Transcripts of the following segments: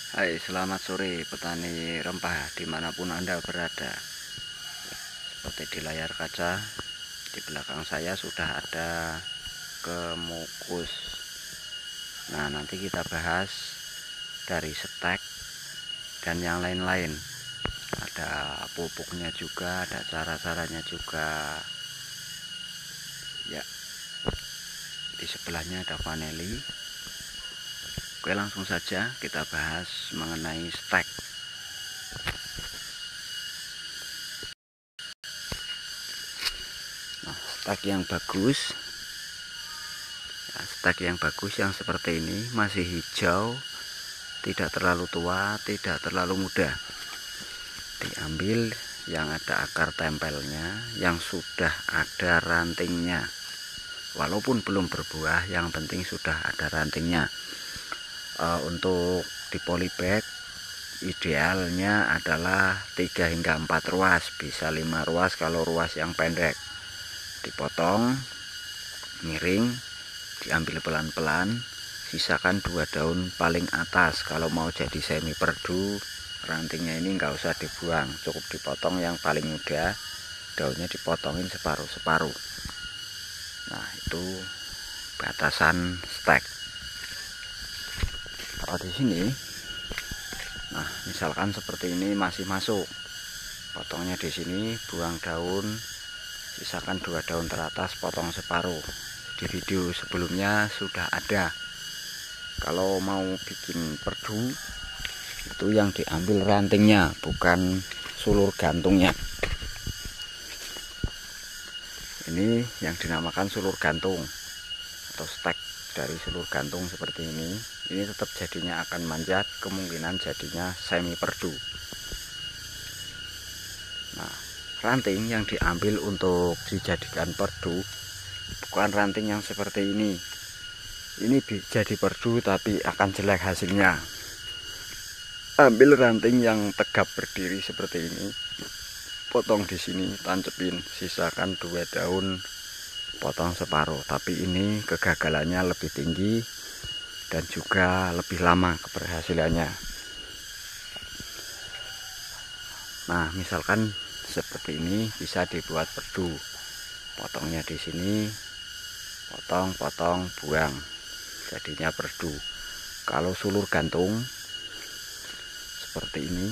Hai, selamat sore petani rempah dimanapun Anda berada. Seperti di layar kaca, di belakang saya sudah ada kemukus. Nah, nanti kita bahas dari stek dan yang lain-lain. Ada pupuknya juga, ada cara-caranya juga. Ya, di sebelahnya ada vanili. Oke, langsung saja kita bahas mengenai stek. Stek yang bagus, stek yang bagus yang seperti ini masih hijau, tidak terlalu tua, tidak terlalu muda. Diambil yang ada akar tempelnya, yang sudah ada rantingnya. Walaupun belum berbuah, yang penting sudah ada rantingnya. Untuk di polybag idealnya adalah 3 hingga 4 ruas, bisa 5 ruas kalau ruas yang pendek. Dipotong miring, diambil pelan-pelan, sisakan 2 daun paling atas. Kalau mau jadi semi perdu, rantingnya ini nggak usah dibuang, cukup dipotong yang paling muda, daunnya dipotongin separuh-separuh. Nah, itu batasan stek. Kalau di sini, nah misalkan seperti ini masih masuk, potongnya di sini, buang daun, sisakan 2 daun teratas, potong separuh. Di video sebelumnya sudah ada. Kalau mau bikin perdu, itu yang diambil rantingnya, bukan sulur gantungnya. Ini yang dinamakan sulur gantung atau stek dari sulur gantung seperti ini. Ini tetap jadinya akan manjat, kemungkinan jadinya semi perdu. Nah, ranting yang diambil untuk dijadikan perdu bukan ranting yang seperti ini. Ini jadi perdu tapi akan jelek hasilnya. Ambil ranting yang tegap berdiri seperti ini, potong di sini, tancepin, sisakan 2 daun, potong separuh. Tapi ini kegagalannya lebih tinggi dan juga lebih lama keberhasilannya. Nah, misalkan seperti ini bisa dibuat perdu. Potongnya di sini, potong, buang, jadinya perdu. Kalau sulur gantung seperti ini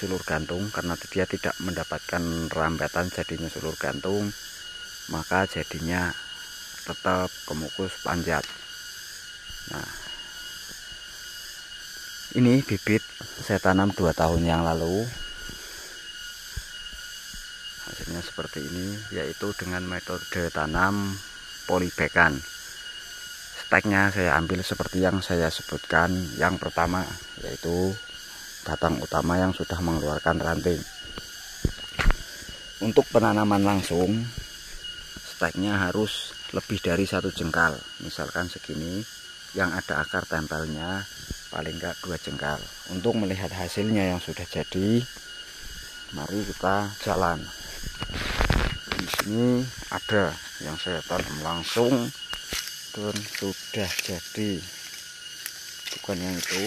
sulur gantung, karena dia tidak mendapatkan rambatan jadinya sulur gantung, maka jadinya tetap kemukus panjat. Nah, ini bibit saya tanam 2 tahun yang lalu, hasilnya seperti ini, yaitu dengan metode tanam polybagan. Steknya saya ambil seperti yang saya sebutkan yang pertama, yaitu batang utama yang sudah mengeluarkan ranting. Untuk penanaman langsung, steknya harus lebih dari 1 jengkal, misalkan segini, yang ada akar tempelnya paling enggak 2 jengkal. Untuk melihat hasilnya yang sudah jadi, mari kita jalan. Di sini ada yang saya tanam langsung dan sudah jadi, bukan yang itu.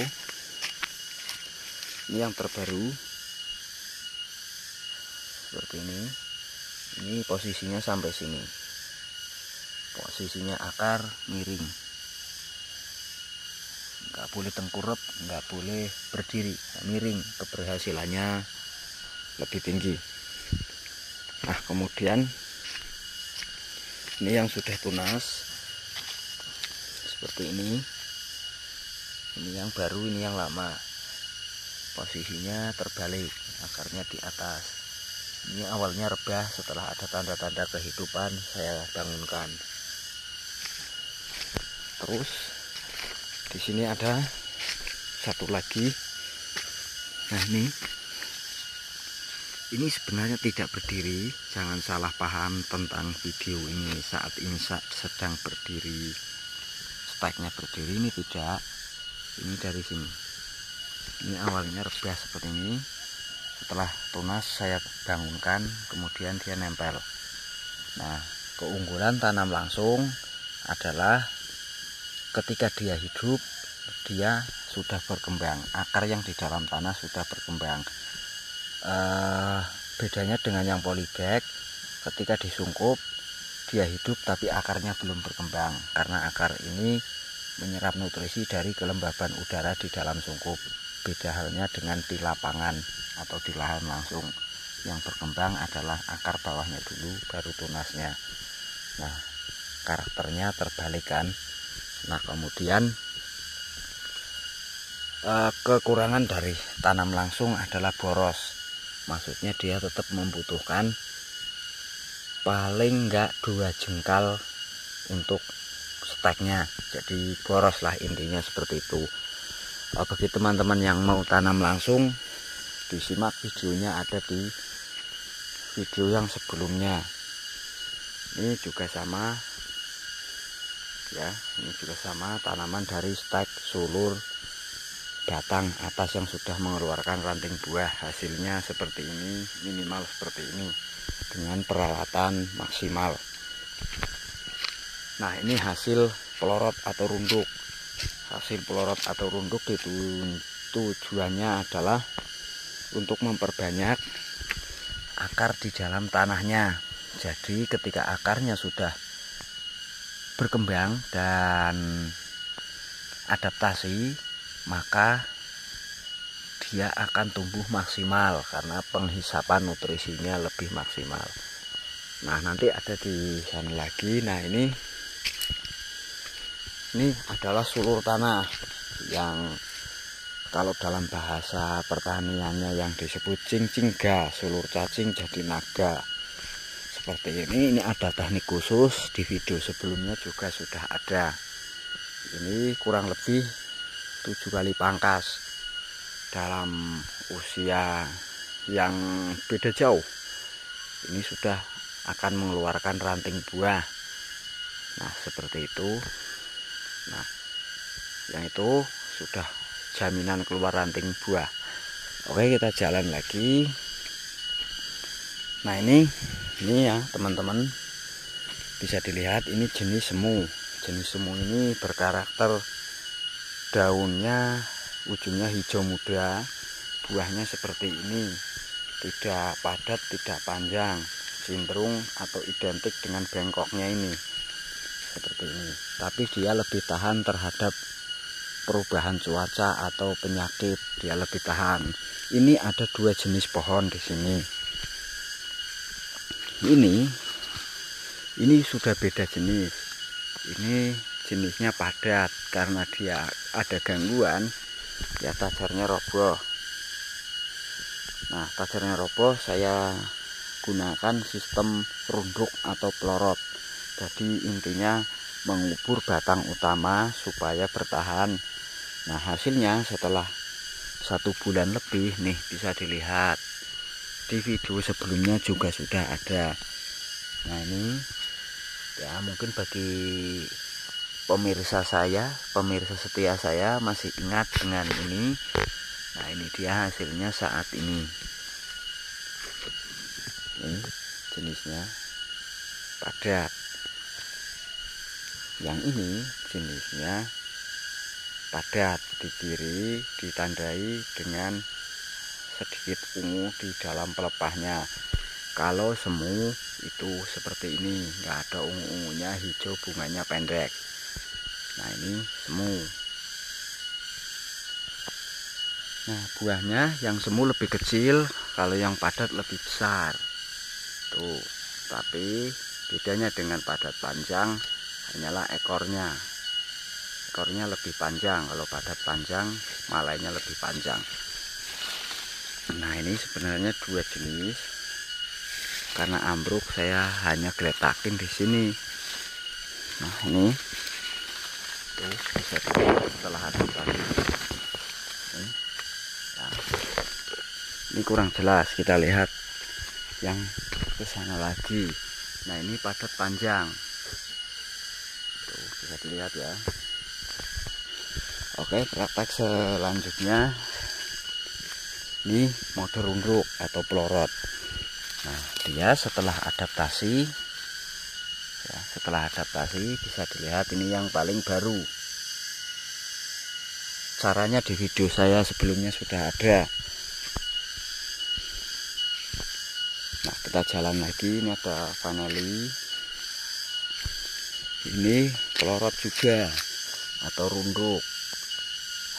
Ini yang terbaru seperti ini. Ini posisinya sampai sini, posisinya akar miring, nggak boleh tengkurap, nggak boleh berdiri, miring, keberhasilannya lebih tinggi. Nah, kemudian ini yang sudah tunas seperti ini yang baru, ini yang lama, posisinya terbalik, akarnya di atas. Ini awalnya rebah, setelah ada tanda-tanda kehidupan saya bangunkan. Terus di sini ada satu lagi. Nah, ini sebenarnya tidak berdiri, jangan salah paham tentang video ini. Saat ini sedang berdiri, steknya berdiri, ini tidak. Ini dari sini, ini awalnya rebah seperti ini, setelah tunas saya bangunkan, kemudian dia nempel. Nah, keunggulan tanam langsung adalah ketika dia hidup, dia sudah berkembang, akar yang di dalam tanah sudah berkembang. Bedanya dengan yang polybag, ketika disungkup dia hidup tapi akarnya belum berkembang, karena akar ini menyerap nutrisi dari kelembaban udara di dalam sungkup. Beda halnya dengan di lapangan atau di lahan langsung, yang berkembang adalah akar bawahnya dulu baru tunasnya. Nah, karakternya terbalik kan. Nah, kemudian kekurangan dari tanam langsung adalah boros. Maksudnya dia tetap membutuhkan paling enggak 2 jengkal untuk steknya, jadi boros lah intinya seperti itu. Bagi teman-teman yang mau tanam langsung, disimak videonya ada di video yang sebelumnya. Ini juga sama ya, ini juga sama, tanaman dari stek sulur batang atas yang sudah mengeluarkan ranting buah. Hasilnya seperti ini, minimal seperti ini dengan peralatan maksimal. Nah, ini hasil pelorot atau runduk. Hasil pelorot atau runduk itu tujuannya adalah untuk memperbanyak akar di dalam tanahnya. Jadi ketika akarnya sudah berkembang dan adaptasi, maka dia akan tumbuh maksimal karena penghisapan nutrisinya lebih maksimal. Nah, nanti ada di sana lagi. Nah, ini adalah sulur tanah yang kalau dalam bahasa pertaniannya yang disebut cing-cingga, sulur cacing jadi naga. Seperti ini ada teknik khusus, di video sebelumnya juga sudah ada. Ini kurang lebih 7 kali pangkas dalam usia yang beda jauh. Ini sudah akan mengeluarkan ranting buah. Nah, seperti itu. Nah, yang itu sudah jaminan keluar ranting buah. Oke, kita jalan lagi. Nah, ini ya teman-teman, bisa dilihat ini jenis semu. Jenis semu ini berkarakter daunnya ujungnya hijau muda, buahnya seperti ini, tidak padat, tidak panjang, cenderung atau identik dengan bengkoknya ini, seperti ini. Tapi dia lebih tahan terhadap perubahan cuaca atau penyakit, dia lebih tahan. Ini ada 2 jenis pohon di sini. Ini sudah beda jenis. Ini jenisnya padat, karena dia ada gangguan ya tajarnya roboh. Nah, tajarnya roboh saya gunakan sistem runduk atau pelorot. Jadi intinya mengubur batang utama supaya bertahan. Nah, hasilnya setelah 1 bulan lebih nih, bisa dilihat di video sebelumnya juga sudah ada. Nah, ini ya mungkin bagi pemirsa setia saya masih ingat dengan ini. Nah, ini dia hasilnya saat ini. Ini jenisnya padat. Yang ini jenisnya padat, di kiri ditandai dengan sedikit ungu di dalam pelepahnya. Kalau semu itu seperti ini, nggak ada ungu-ungunya, hijau, bunganya pendek. Nah, ini semu. Nah, buahnya yang semu lebih kecil, kalau yang padat lebih besar. Tuh, tapi bedanya dengan padat panjang hanyalah ekornya. Ekornya lebih panjang, kalau padat panjang malainya lebih panjang. Nah, ini sebenarnya 2 jenis. Karena ambruk saya hanya geletakin di sini. Nah, ini tuh bisa dilihat setelah adaptasi. Nah, ini kurang jelas, kita lihat yang ke sana lagi. Nah, ini padat panjang. Tuh bisa dilihat ya. Oke, praktek selanjutnya ini mode runduk atau pelorot. Nah, dia setelah adaptasi ya, bisa dilihat ini yang paling baru. caranya di video saya sebelumnya sudah ada. Nah, kita jalan lagi. Ini ada vaneli, ini pelorot juga atau runduk.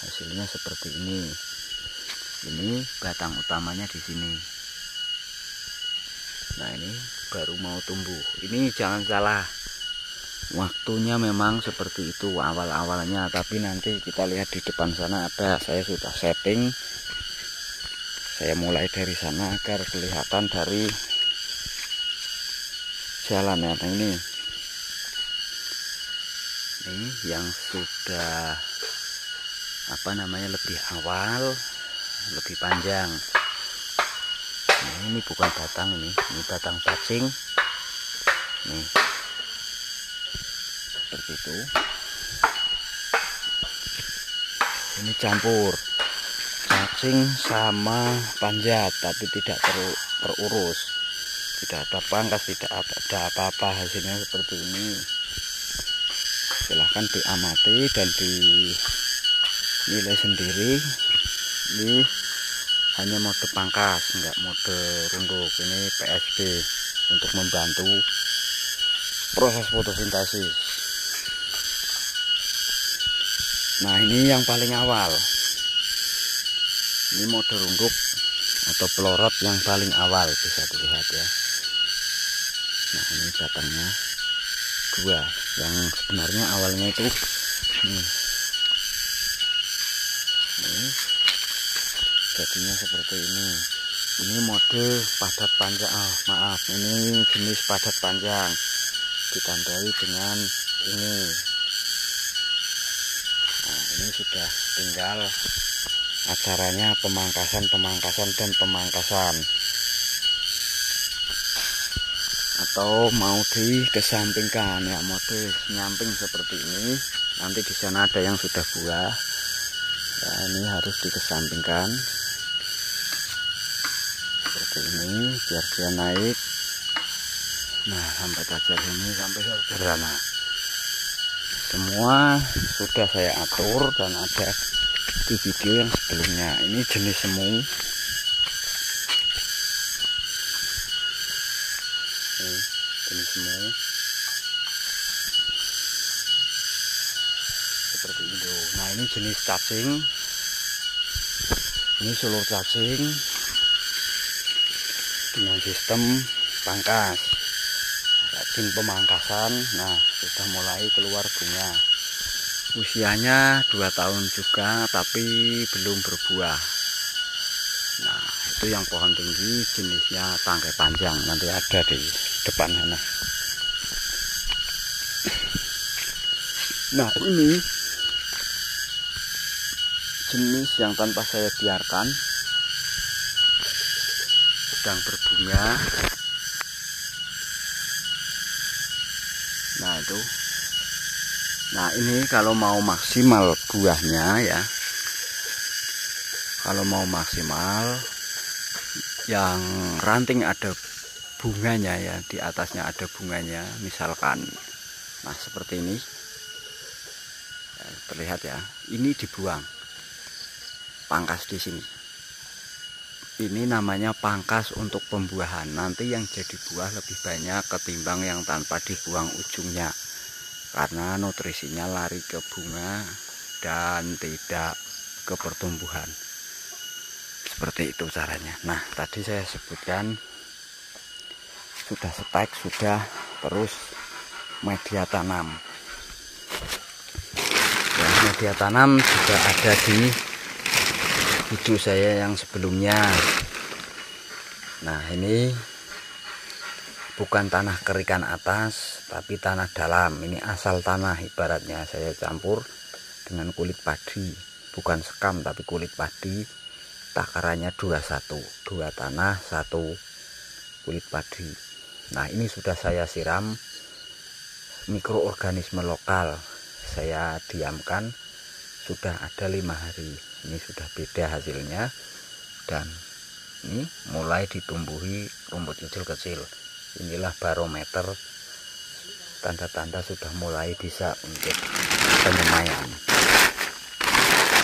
Hasilnya seperti ini. Ini batang utamanya di sini. Nah, ini baru mau tumbuh. Ini jangan salah, waktunya memang seperti itu awal-awalnya, tapi nanti kita lihat di depan sana ada, saya sudah setting. Saya mulai dari sana agar kelihatan dari jalan ya. Nah, ini yang sudah lebih awal, lebih panjang. Nah, ini bukan batang, ini batang cacing. Nih, seperti itu. Ini campur cacing sama panjat, tapi tidak terurus, tidak ada pangkas, tidak ada apa-apa. Hasilnya seperti ini. Silahkan diamati dan dinilai sendiri. Ini hanya mode pangkas, enggak mode runduk. Ini PSB untuk membantu proses fotosintesis. Nah, ini yang paling awal. Ini mode runduk atau pelorot yang paling awal, bisa dilihat ya. Nah, ini batangnya dua. Yang sebenarnya awalnya itu nih. Ini jadinya seperti ini. Ini mode padat panjang. Maaf, ini jenis padat panjang, ditandai dengan ini. Nah, ini sudah tinggal acaranya pemangkasan dan pemangkasan, atau mau dikesampingkan ya, mode nyamping seperti ini. Nanti di sana ada yang sudah buah. Nah, ini harus dikesampingkan seperti ini biar dia naik. Nah, sampai tajam ini, sampai sederhana. Semua sudah saya atur dan ada di video yang sebelumnya. Ini jenis semu. Jenis semu seperti itu. Nah, ini jenis cacing. Ini sulur cacing dengan sistem pangkas, rajin pemangkasan. Nah, sudah mulai keluar bunga. Usianya 2 tahun juga, tapi belum berbuah. Nah, itu yang pohon tinggi, jenisnya tangkai panjang. Nanti ada di depan sana. Nah, ini jenis yang tanpa saya biarkan, sedang berbunga. Nah, itu. Nah, ini kalau mau maksimal buahnya ya, kalau mau maksimal yang ranting ada bunganya ya, di atasnya ada bunganya, misalkan, nah seperti ini ya, terlihat ya, ini dibuang, pangkas di sini. Ini namanya pangkas untuk pembuahan. Nanti yang jadi buah lebih banyak ketimbang yang tanpa dibuang ujungnya, karena nutrisinya lari ke bunga dan tidak ke pertumbuhan. Seperti itu caranya. Nah, tadi saya sebutkan sudah stek, sudah, terus media tanam ya, media tanam juga ada di video saya yang sebelumnya. Nah, ini bukan tanah kerikan atas, tapi tanah dalam. Ini asal tanah, ibaratnya saya campur dengan kulit padi, bukan sekam tapi kulit padi. Takarannya 21, 2 tanah 1 kulit padi. Nah, ini sudah saya siram mikroorganisme lokal, saya diamkan sudah ada 5 hari. Ini sudah beda hasilnya, dan ini mulai ditumbuhi rumput hijau kecil. Inilah barometer, tanda-tanda sudah mulai bisa untuk penyemaian.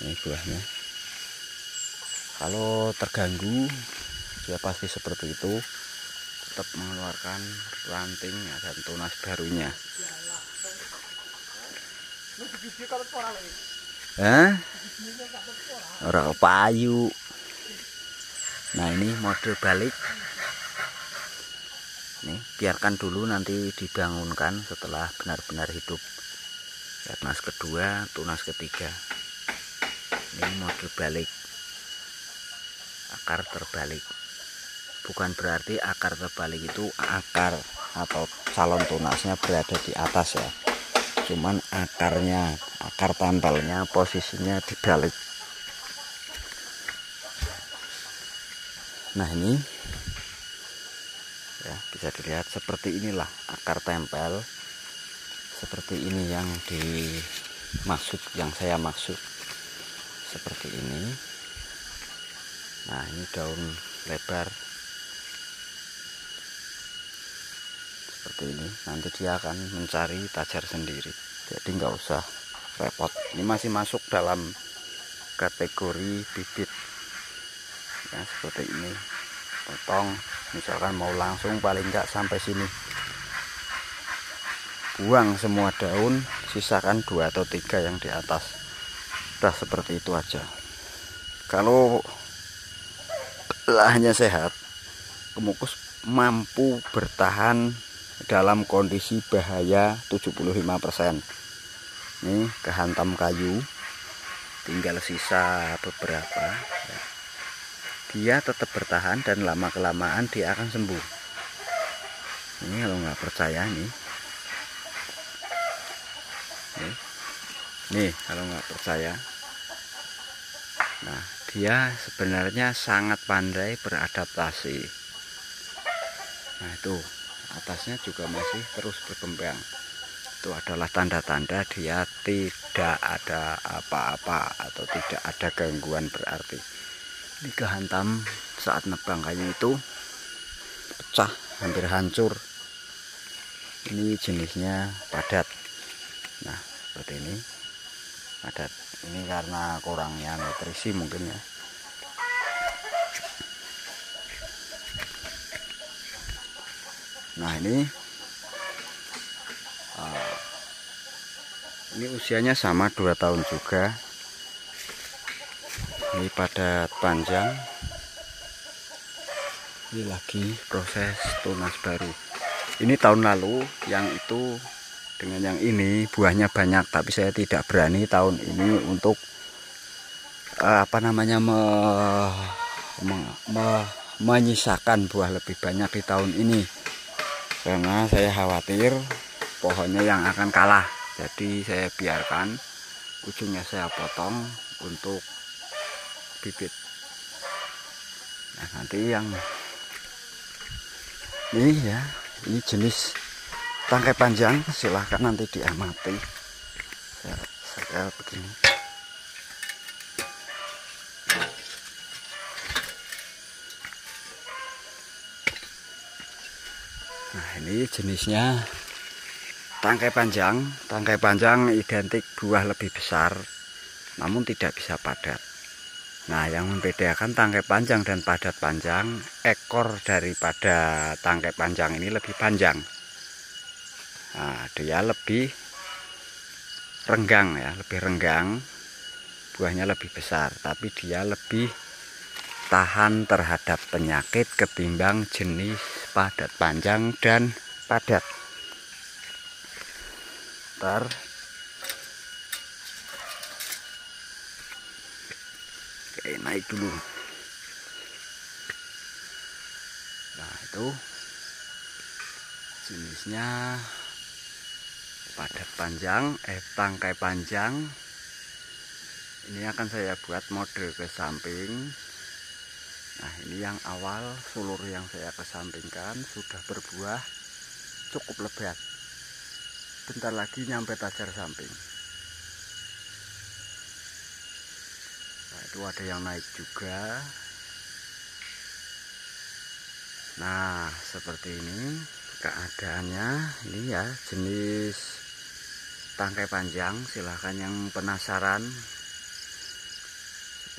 Ini buahnya. Kalau terganggu dia pasti seperti itu, tetap mengeluarkan ranting dan tunas barunya. Ora payu. Nah, ini mode balik. Nih, biarkan dulu nanti dibangunkan setelah benar-benar hidup. Ya, tunas kedua, tunas ketiga. Ini mode balik. Akar terbalik. Bukan berarti akar terbalik itu akar atau calon tunasnya berada di atas ya. Cuman akarnya, akar tempelnya posisinya dibalik. Nah, ini ya bisa dilihat seperti inilah akar tempel. Seperti ini yang dimaksud, yang saya maksud. Seperti ini. Nah, ini daun lebar. Seperti ini. Nanti dia akan mencari tajar sendiri. Jadi nggak usah repot. Ini masih masuk dalam kategori bibit. Ya, seperti ini. Potong, misalkan mau langsung paling nggak sampai sini. Buang semua daun, sisakan 2 atau 3 yang di atas. Udah seperti itu aja. Kalau lahannya sehat, kemukus mampu bertahan dalam kondisi bahaya 75%. Nih, kehantam kayu, tinggal sisa beberapa. Dia tetap bertahan dan lama-kelamaan dia akan sembuh. Ini kalau nggak percaya nih. Nih, kalau nggak percaya. Nah, dia sebenarnya sangat pandai beradaptasi. Nah, itu atasnya juga masih terus berkembang. Itu adalah tanda-tanda dia tidak ada apa-apa atau tidak ada gangguan berarti. Ini kehantam saat nebang kayu itu pecah, hampir hancur. Ini jenisnya padat. Nah, seperti ini padat. Ini karena kurangnya nutrisi mungkin ya. Nah, ini usianya sama 2 tahun juga. Ini padat panjang. Ini lagi proses tunas baru. Ini tahun lalu, yang itu dengan yang ini buahnya banyak, tapi saya tidak berani tahun ini untuk menyisakan buah lebih banyak di tahun ini, karena saya khawatir pohonnya yang akan kalah. Jadi saya biarkan, ujungnya saya potong untuk bibit. Nah, nanti yang ini ya, ini jenis tangkai panjang, silahkan nanti diamati. Saya begini. Nah, ini jenisnya tangkai panjang. Tangkai panjang identik buah lebih besar, namun tidak bisa padat. Nah, yang membedakan tangkai panjang dan padat panjang, ekor daripada tangkai panjang ini lebih panjang. Nah, dia lebih renggang ya, lebih renggang. Buahnya lebih besar, tapi dia lebih tahan terhadap penyakit ketimbang jenis padat panjang dan padat. Ntar oke, naik dulu. Nah, itu jenisnya padat panjang, tangkai panjang. Ini akan saya buat mode ke samping. Nah, ini yang awal sulur yang saya kesampingkan sudah berbuah cukup lebat. Bentar lagi nyampe tajar samping. Nah, itu ada yang naik juga. Nah, seperti ini keadaannya. Ini ya jenis tangkai panjang. Silahkan yang penasaran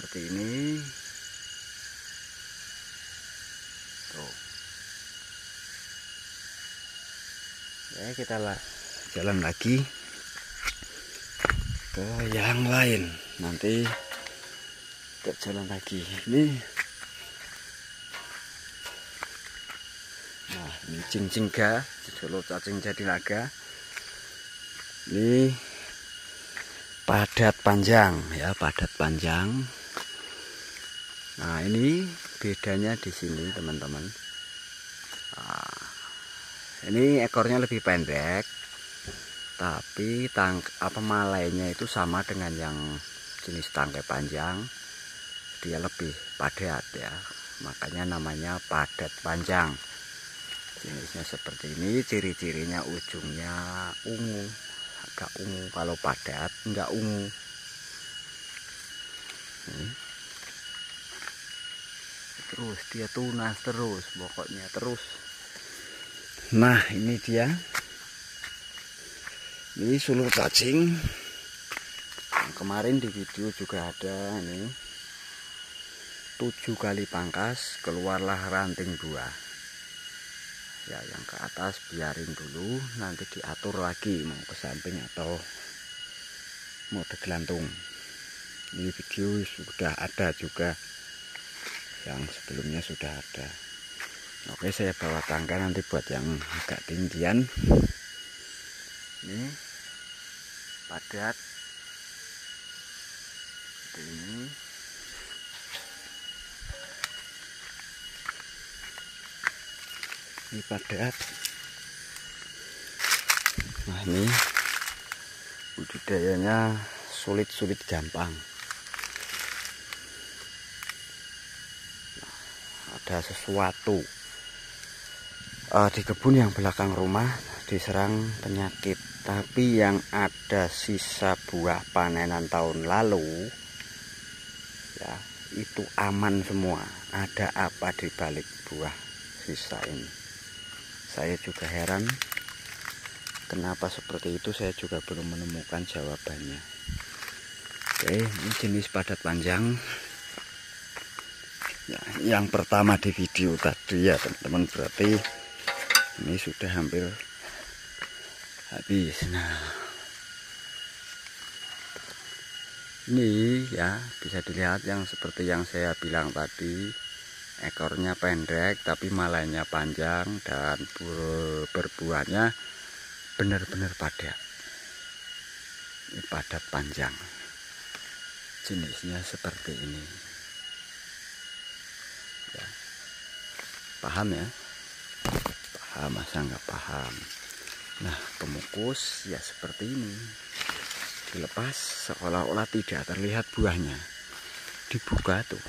seperti ini. Tuh. Ya, kita jalan lagi ke yang lain. Nanti kita jalan lagi. Nah, ini Cincinga, Solo cacing Jatilaga. Ini padat panjang ya, padat panjang. Nah, ini bedanya di sini, teman-teman. Nah, ini ekornya lebih pendek, tapi malainya itu sama dengan yang jenis tangkai panjang. Dia lebih padat ya, makanya namanya padat panjang. Jenisnya seperti ini, ciri-cirinya ujungnya ungu, agak ungu. Kalau padat enggak ungu. Terus dia tunas terus, pokoknya terus. Nah, ini dia. Ini sulur cacing. Yang kemarin di video juga ada ini. 7 kali pangkas, keluarlah ranting buah. Ya, yang ke atas biarin dulu, nanti diatur lagi mau ke samping atau mau digelantung. Ini video sudah ada juga, yang sebelumnya sudah ada. Oke, saya bawa tangga nanti buat yang agak tinggian. Ini padat seperti ini. Ini padat. Nah, ini budidayanya sulit-sulit gampang. Nah, ada sesuatu di kebun yang belakang rumah diserang penyakit, tapi yang ada sisa buah panenan tahun lalu ya, itu aman semua. Ada apa di balik buah sisa ini? Saya juga heran kenapa seperti itu, saya juga belum menemukan jawabannya. Oke, ini jenis padat panjang ya, yang pertama di video tadi ya teman-teman, berarti ini sudah hampir habis. Nah, ini ya bisa dilihat yang seperti yang saya bilang tadi, ekornya pendek tapi malainya panjang dan berbuahnya benar-benar padat. Ini padat panjang, jenisnya seperti ini ya. Paham ya? Paham, masa nggak paham? Nah, pemukus ya seperti ini, dilepas seolah-olah tidak terlihat buahnya, dibuka tuh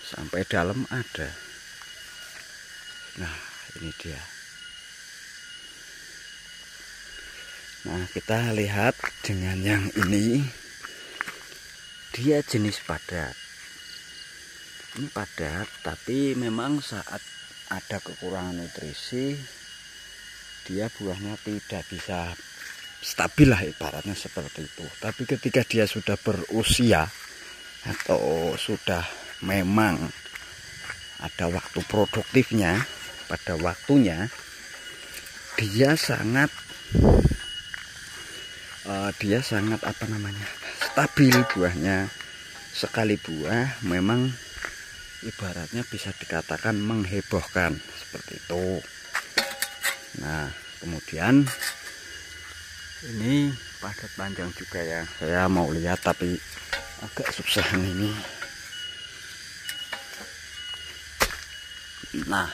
sampai dalam ada. Nah, ini dia. Nah, kita lihat dengan yang ini, dia jenis padat. Ini padat, tapi memang saat ada kekurangan nutrisi, dia buahnya tidak bisa stabil lah, ibaratnya seperti itu. Tapi ketika dia sudah berusia atau sudah memang ada waktu produktifnya, pada waktunya dia sangat stabil buahnya. Sekali buah memang ibaratnya bisa dikatakan menghebohkan seperti itu. Nah, kemudian ini padat panjang juga ya, saya mau lihat tapi agak susah ini. Nah,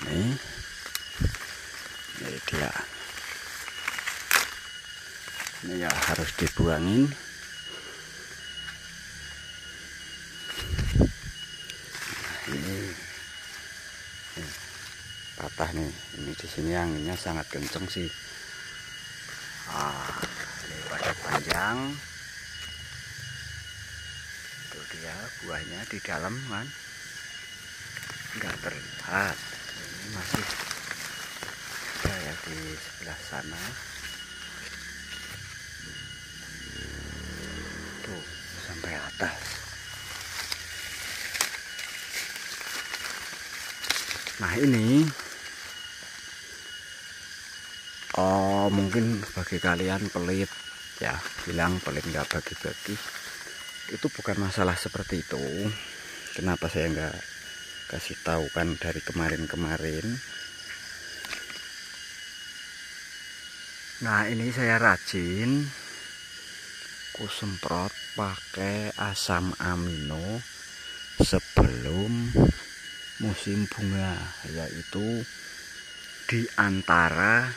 ini dia. Ini ya harus dibuangin. Nah, ini patah nih. Ini di sini anginnya sangat kenceng sih. Ini padat panjang. Itu dia buahnya di dalam kan, nggak terlihat. Ini masih ada ya di sebelah sana. sampai atas. Nah ini mungkin bagi kalian pelit ya, bilang pelit nggak bagi-bagi. Itu bukan masalah seperti itu. Kenapa saya nggak kasih tahu kan dari kemarin-kemarin. Nah ini saya rajin kusemprot pakai asam amino sebelum musim bunga, yaitu di antara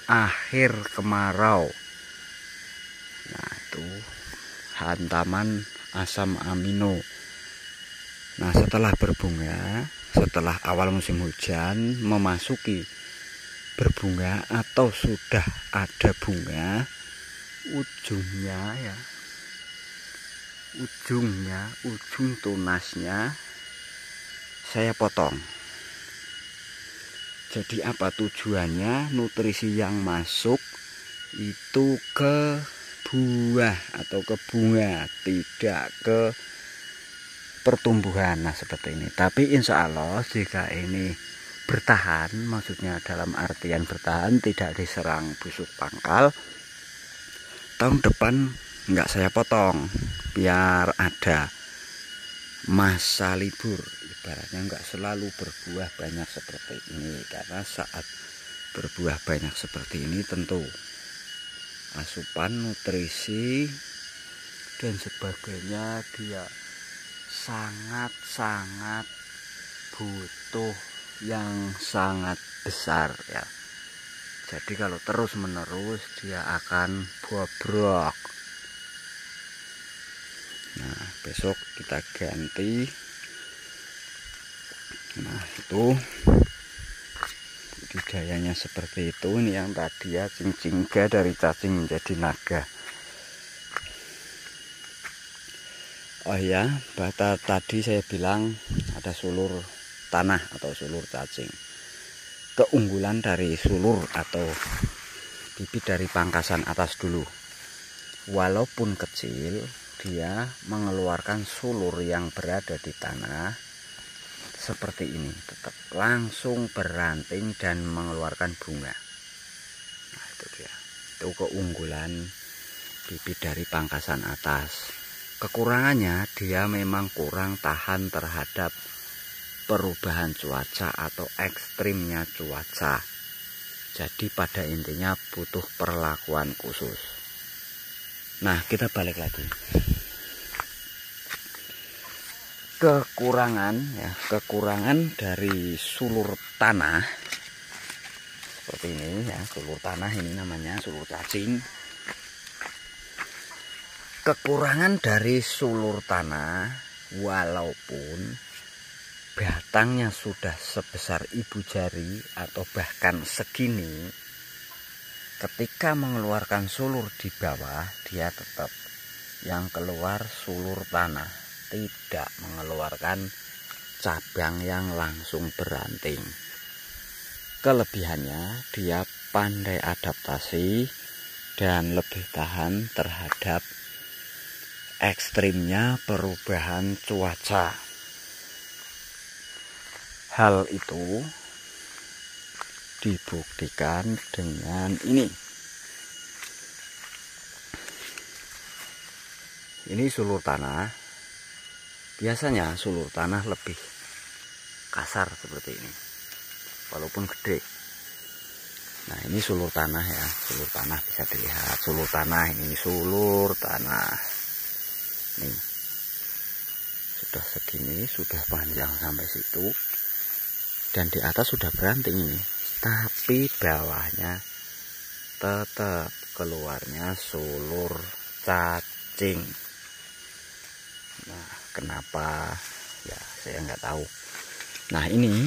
akhir kemarau. Nah itu hantaman asam amino. Nah setelah berbunga, setelah awal musim hujan memasuki berbunga atau sudah ada bunga, ujung tunasnya saya potong. Jadi apa tujuannya? Nutrisi yang masuk itu ke buah atau ke bunga, tidak ke pertumbuhan. Nah seperti ini. Tapi insya Allah jika ini bertahan, maksudnya dalam artian bertahan, tidak diserang busuk pangkal, tahun depan nggak saya potong, biar ada masa libur. Ibaratnya nggak selalu berbuah banyak seperti ini, karena saat berbuah banyak seperti ini tentu asupan nutrisi dan sebagainya dia sangat-sangat butuh yang sangat besar ya. Jadi kalau terus menerus dia akan bobrok. Nah besok kita ganti. Nah itu budidayanya seperti itu. Ini yang tadi ya, cingcingga dari cacing menjadi naga. Oh ya, tadi saya bilang ada sulur tanah atau sulur cacing. Keunggulan dari sulur atau bibit dari pangkasan atas dulu, walaupun kecil, dia mengeluarkan sulur yang berada di tanah seperti ini, tetap langsung beranting dan mengeluarkan bunga. Nah itu dia, itu keunggulan bibit dari pangkasan atas. Kekurangannya dia memang kurang tahan terhadap perubahan cuaca atau ekstrimnya cuaca. Jadi pada intinya butuh perlakuan khusus. Nah kita balik lagi. Kekurangan dari sulur tanah seperti ini ya, sulur tanah ini namanya sulur cacing. Kekurangan dari sulur tanah, walaupun batangnya sudah sebesar ibu jari atau bahkan segini, ketika mengeluarkan sulur di bawah dia tetap yang keluar sulur tanah, tidak mengeluarkan cabang yang langsung beranting. Kelebihannya dia pandai adaptasi dan lebih tahan terhadap ekstrimnya perubahan cuaca. Hal itu dibuktikan dengan ini. Ini sulur tanah. Biasanya sulur tanah lebih kasar seperti ini, walaupun gede. Nah ini sulur tanah ya, sulur tanah bisa dilihat. Sulur tanah ini sulur tanah. Nih sudah segini, sudah panjang sampai situ, dan di atas sudah beranting ini, tapi bawahnya tetap keluarnya sulur cacing. Nah kenapa ya saya nggak tahu. Nah ini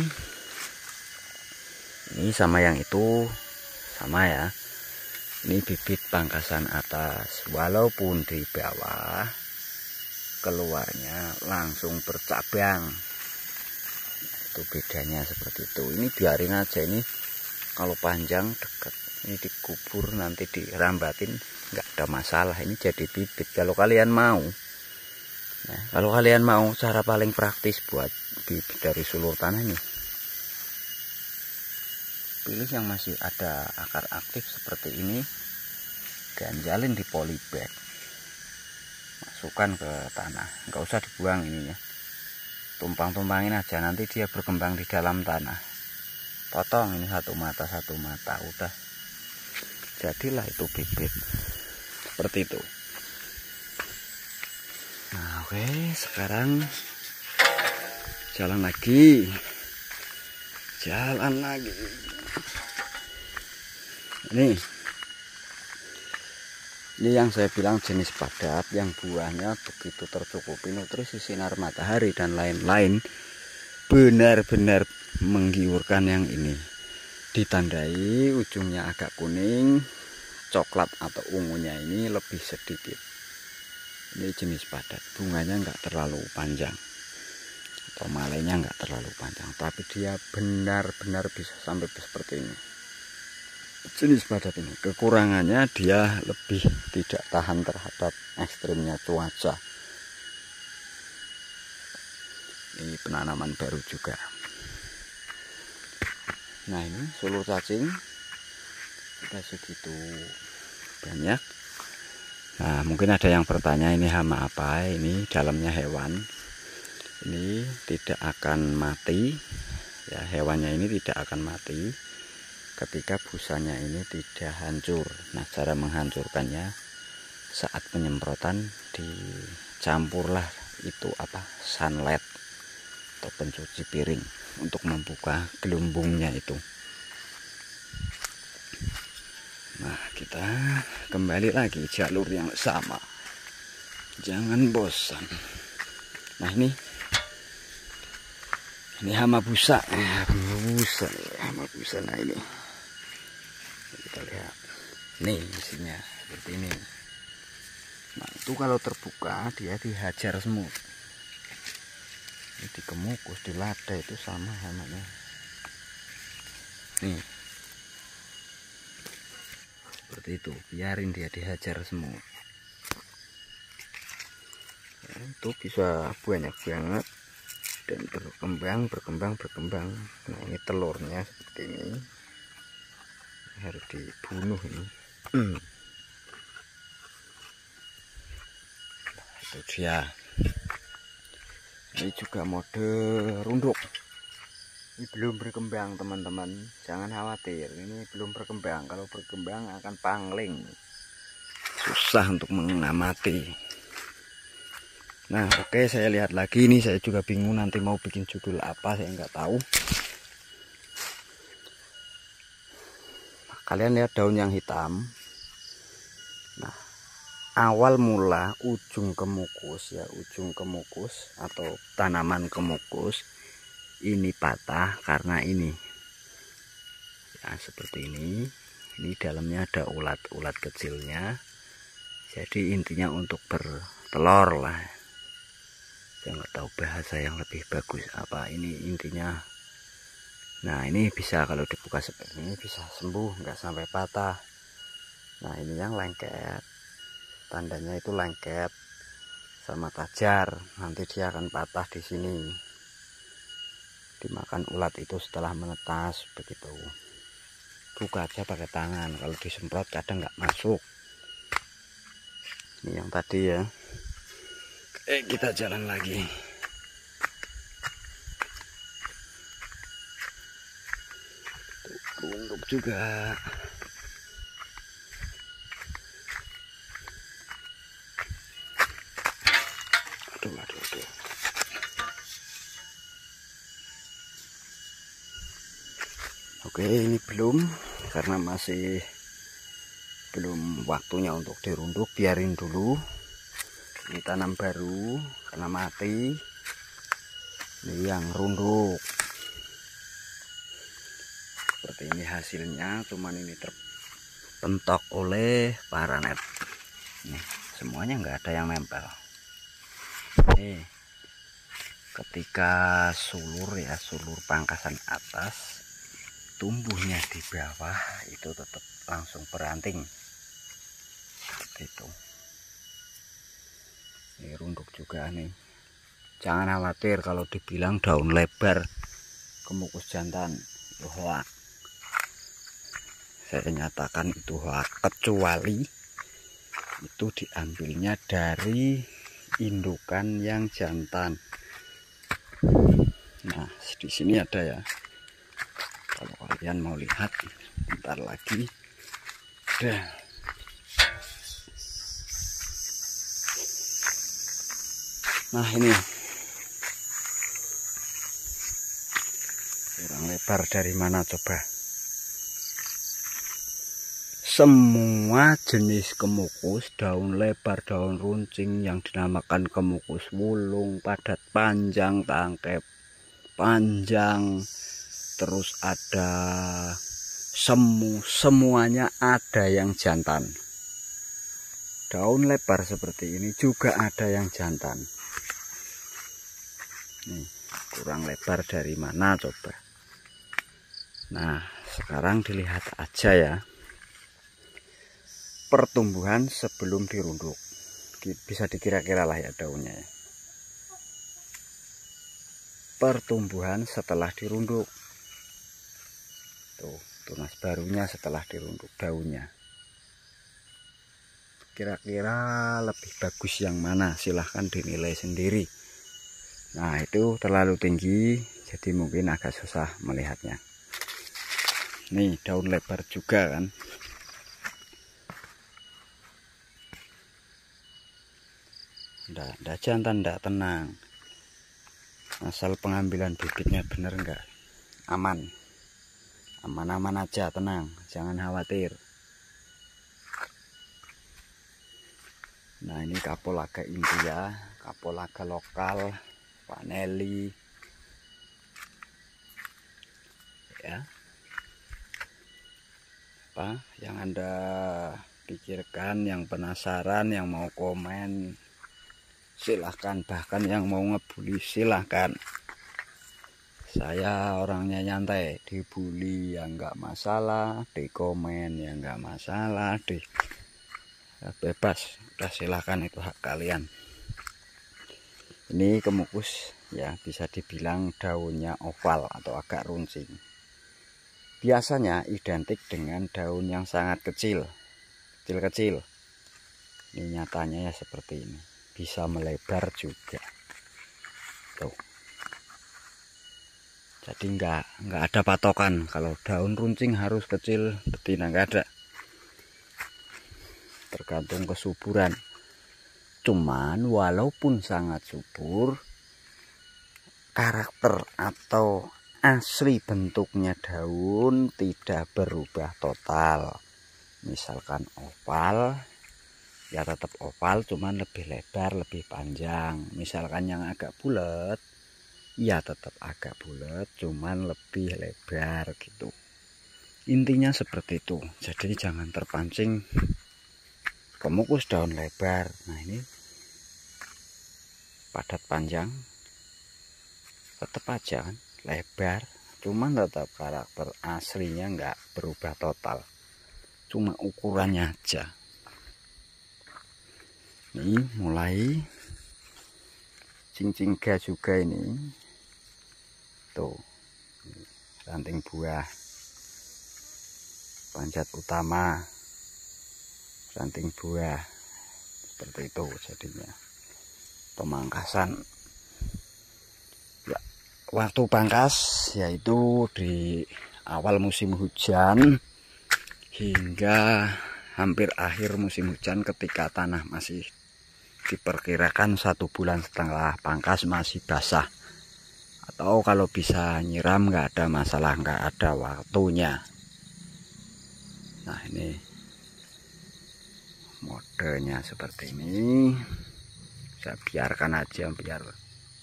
sama yang itu sama ya, ini bibit pangkasan atas, walaupun di bawah keluarnya langsung bercabang. Itu bedanya seperti itu. Ini biarin aja, ini kalau panjang dekat ini dikubur, nanti dirambatin nggak ada masalah. Ini jadi bibit. Kalau kalian mau Nah, kalau kalian mau cara paling praktis buat bibit dari sulur tanah ini, pilih yang masih ada akar aktif seperti ini, ganjalin di polybag, masukkan ke tanah, nggak usah dibuang ininya, tumpang-tumpangin aja, nanti dia berkembang di dalam tanah. Potong ini satu mata, udah jadilah itu bibit seperti itu. Nah, oke, sekarang jalan lagi. Ini yang saya bilang jenis padat, yang buahnya begitu tercukupi nutrisi, sinar matahari dan lain-lain, benar-benar menggiurkan. Yang ini ditandai ujungnya agak kuning, coklat atau ungunya ini lebih sedikit. Ini jenis padat, bunganya nggak terlalu panjang atau malainya nggak terlalu panjang, tapi dia benar-benar bisa sampai seperti ini. Jenis padat ini kekurangannya dia lebih tidak tahan terhadap ekstrimnya cuaca. Ini penanaman baru juga. Nah, ini sulur cacing sudah segitu banyak. Nah, mungkin ada yang bertanya, ini hama apa? Ini dalamnya hewan. Ini tidak akan mati. Ya, hewannya ini tidak akan mati ketika busanya ini tidak hancur. Nah, cara menghancurkannya saat penyemprotan dicampurlah itu sunlight atau pencuci piring untuk membuka gelembungnya itu. Nah, kita kembali lagi jalur yang sama, jangan bosan. Nah, ini hama busa. Hama busa. Nah, ini kita lihat nih isinya seperti ini. Nah, itu kalau terbuka dia dihajar semut. Ini dikemukus, di lada itu sama hamanya. Nih, seperti itu, biarin dia dihajar semut. Ya, itu bisa banyak banget dan berkembang. Nah, ini telurnya seperti ini, harus dibunuh ini. Itu dia. Ini juga mode runduk. Ini belum berkembang, teman-teman, jangan khawatir, ini belum berkembang. Kalau berkembang akan pangling, susah untuk mengamati. Nah, oke, saya lihat lagi ini, saya juga bingung nanti mau bikin judul apa, saya nggak tahu. Kalian lihat daun yang hitam. Nah, awal mula ujung kemukus atau tanaman kemukus ini patah karena ini. Ya, seperti ini. Ini dalamnya ada ulat kecilnya. Jadi intinya untuk bertelur lah. Saya nggak tahu bahasa yang lebih bagus apa. Ini intinya. Nah, ini bisa kalau dibuka seperti ini bisa sembuh, nggak sampai patah. Nah, ini yang lengket, tandanya itu lengket sama tajar. Nanti dia akan patah di sini, dimakan ulat itu setelah menetas begitu. Buka aja pakai tangan, kalau disemprot kadang nggak masuk. Ini yang tadi ya. Kita jalan lagi. Runduk juga. Aduh. Oke, ini belum, karena masih belum waktunya untuk dirunduk, biarin dulu. Ini tanam baru karena mati. Ini yang runduk. Seperti ini hasilnya, cuman ini terpentok oleh paranet. Nih, semuanya nggak ada yang nempel. Nih, ketika sulur pangkasan atas tumbuhnya di bawah itu tetap langsung beranting seperti itu. Ini runduk juga nih. Jangan khawatir kalau dibilang daun lebar kemukus jantan, itu hoak. Saya nyatakan itu hoak, kecuali itu diambilnya dari indukan yang jantan. Nah, di sini ada ya. Kalau kalian mau lihat, bentar lagi. Nah, ini kurang lebar dari mana coba? Semua jenis kemukus, daun lebar, daun runcing yang dinamakan kemukus wulung, padat panjang, tangkep panjang, terus ada semu, semuanya ada yang jantan. Daun lebar seperti ini juga ada yang jantan. Nih, kurang lebar dari mana coba? Nah, sekarang dilihat aja ya pertumbuhan sebelum dirunduk. Bisa dikira-kira lah ya daunnya ya. Pertumbuhan setelah dirunduk. Tuh, tunas barunya setelah dirunduk daunnya. Kira-kira lebih bagus yang mana? Silahkan dinilai sendiri. Nah, itu terlalu tinggi, jadi mungkin agak susah melihatnya. Nih, daun lebar juga kan. Nggak jantan, nggak tenang. Asal pengambilan bibitnya bener enggak, aman. Aman-aman aja, tenang, jangan khawatir. Nah, ini kapulaga India, kapulaga lokal, vaneli. Ya. Apa yang Anda pikirkan, yang penasaran, yang mau komen, silahkan. Bahkan yang mau ngebully silahkan. Saya orangnya nyantai, dibully ya nggak masalah, di komen ya nggak masalah, bebas, udah silahkan, itu hak kalian. Ini kemukus ya, bisa dibilang daunnya oval atau agak runcing. Biasanya identik dengan daun yang sangat kecil-kecil. Ini nyatanya ya seperti ini, bisa melebar juga. Tuh. Jadi nggak ada patokan kalau daun runcing harus kecil, betina nggak ada. Tergantung kesuburan. Cuman walaupun sangat subur, karakter atau asli bentuknya daun tidak berubah total. Misalkan oval, ya tetap oval, cuman lebih lebar, lebih panjang. Misalkan yang agak bulat, ya tetap agak bulat, cuman lebih lebar gitu. Intinya seperti itu. Jadi jangan terpancing kemukus daun lebar. Nah, ini padat panjang, tetap aja kan lebar, cuman tetap karakter aslinya nggak berubah total, cuma ukurannya aja. Ini mulai cincingga juga ini. Tuh, ranting buah, panjat utama, ranting buah, seperti itu jadinya. Pemangkasan ya, waktu pangkas yaitu di awal musim hujan hingga hampir akhir musim hujan, ketika tanah masih diperkirakan 1,5 bulan pangkas masih basah. Atau kalau bisa nyiram nggak ada masalah, nggak ada waktunya. Nah, ini modenya seperti ini. Saya biarkan aja, biar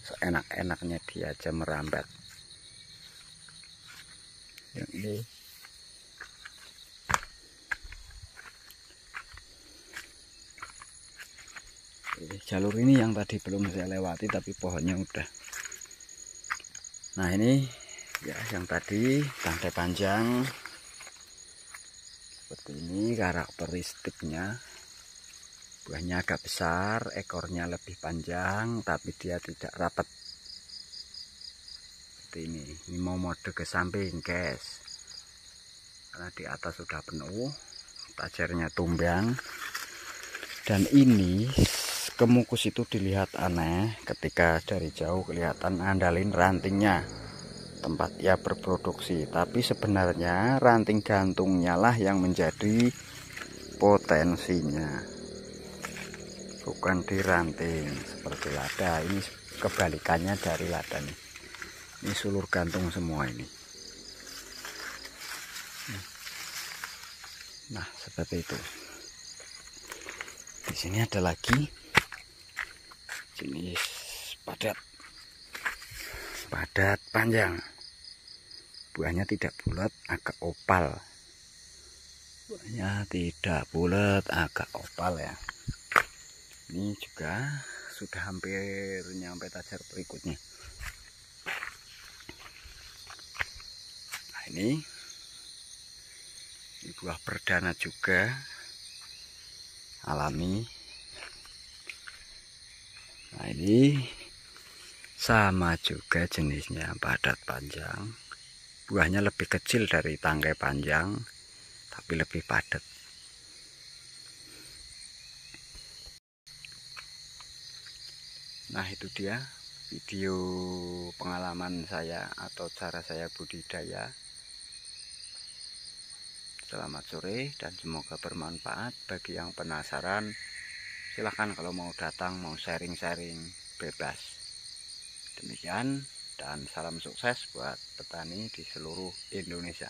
seenak-enaknya dia aja merambat. Yang ini jalur ini yang tadi belum saya lewati, tapi pohonnya udah. Nah, ini ya yang tadi tangkai panjang seperti ini karakteristiknya. Buahnya agak besar, ekornya lebih panjang, tapi dia tidak rapat. Seperti ini. Ini mau mode ke samping, guys. Karena di atas sudah penuh, tajarnya tumbang. Dan ini kemukus itu dilihat aneh ketika dari jauh kelihatan andalin rantingnya, tempat ia berproduksi. Tapi sebenarnya ranting gantungnya lah yang menjadi potensinya, bukan di ranting seperti lada. Ini kebalikannya dari lada nih. Ini sulur gantung semua ini. Nah, seperti itu. Di sini ada lagi jenis padat panjang. Buahnya tidak bulat, agak opal. Buahnya tidak bulat, agak opal ya. Ini juga sudah hampir nyampe tajar berikutnya. Nah, ini buah perdana juga, alami. Nah, ini sama juga jenisnya, padat panjang. Buahnya lebih kecil dari tangkai panjang, tapi lebih padat. Nah, itu dia video pengalaman saya atau cara saya budidaya. Selamat sore dan semoga bermanfaat. Bagi yang penasaran, silahkan kalau mau datang, mau sharing-sharing, bebas. Demikian dan salam sukses buat petani di seluruh Indonesia.